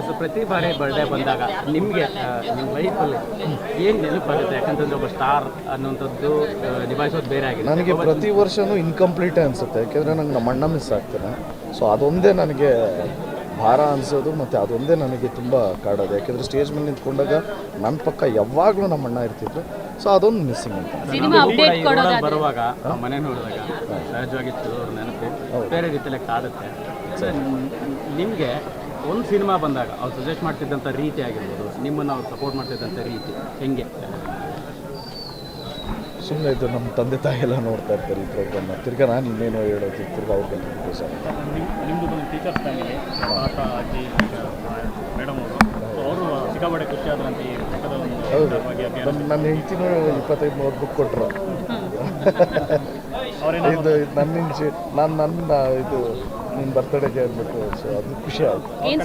So ಪ್ರತಿ ಬಾರಿ birthday ಬಂದಾಗ ನಿಮಗೆ ನಿಮ್ಮ ಲೈಫಲ್ಲಿ ಏನು ನೆನಪಾಗುತ್ತೆ? ಯಾಕಂತಂದ್ರೆ ಒಬ್ಬ ಸ್ಟಾರ್ ಅನ್ನೋಂಥದ್ದು ನಿಭಾಯಿಸೋದು ಬೇರೆ ಆಗಿದೆ. ನನಗೆ ಪ್ರತಿ ವರ್ಷವೂ ಇನ್ಕಂಪ್ಲೀಟೇ ಅನಿಸುತ್ತೆ, ಯಾಕೆಂದರೆ ನಂಗೆ ನಮ್ಮ ಅಣ್ಣ ಮಿಸ್ ಆಗ್ತಾನೆ. ಸೊ ಅದೊಂದೇ ನನಗೆ ಭಾರ ಅನಿಸೋದು, ಮತ್ತು ಅದೊಂದೇ ನನಗೆ ತುಂಬ ಕಾಡೋದು. ಯಾಕೆಂದರೆ ಸ್ಟೇಜ್ ಮೇಲೆ ನಿಂತ್ಕೊಂಡಾಗ ನನ್ನ ಪಕ್ಕ ಯಾವಾಗಲೂ ನಮ್ಮ ಅಣ್ಣ ಇರ್ತಿದ್ರು. ಸೊ ಅದೊಂದು ಮಿಸ್ಸಿಂಗ್ ಅಂತ ಬರುವಾಗ ಮನೆ ನೋಡಿದಾಗ ಸಹಜವಾಗಿ ಅವ್ರ ನೆನಪು ಬೇರೆ ರೀತಿಯಲ್ಲಿ ಕಾಡುತ್ತೆ. ನಿಮಗೆ ಒಂದು ಸಿನಿಮಾ ಬಂದಾಗ ಅವ್ರು ಸಜೆಸ್ಟ್ ಮಾಡ್ತಿದ್ದಂಥ ರೀತಿ ಆಗಿರ್ಬೋದು, ನಿಮ್ಮನ್ನು ಅವ್ರು ಸಪೋರ್ಟ್ ಮಾಡ್ತಿದ್ದಂಥ ರೀತಿ ಹೆಂಗೆ? ಸುಮ್ಮನೆ ಇದು ನಮ್ಮ ತಂದೆ ತಾಯಿ ಎಲ್ಲ ನೋಡ್ತಾ ಇರ್ತಾರೆ ಈ ಪ್ರೋಗ್ರಾಮ್ನ. ತಿರ್ಗಾ ನಾನು ಇನ್ನೇನೋ ಹೇಳೋದು, ತಿರ್ಗಾ ಅವ್ರಿಗೆ ಸರ್ ನಿಮ್ಮದು ಟೀಚರ್ಸ್ ಫ್ಯಾಮಿಲಿ, ತಾತ ಅಜ್ಜಿ ಮೇಡಮ್ ಅವರು ಸಿಕ್ಕಾಪಟ್ಟೆ ಖುಷಿ ಆದ್ರಂತೆ ಈ ಪುಸ್ತಕದ ಹೌದು. ನನ್ನ ಹೆಂಡ್ತಿನೂ 25-30 ಬುಕ್ ಕೊಟ್ಟರು. ಇದು ನನ್ನ ಇದು ನಿನ್ನ ಬರ್ತಡೇಗೆ ಅಂದ್ಬಿಟ್ಟು. ಸೊ ಅದು ಖುಷಿ ಆಯಿತು.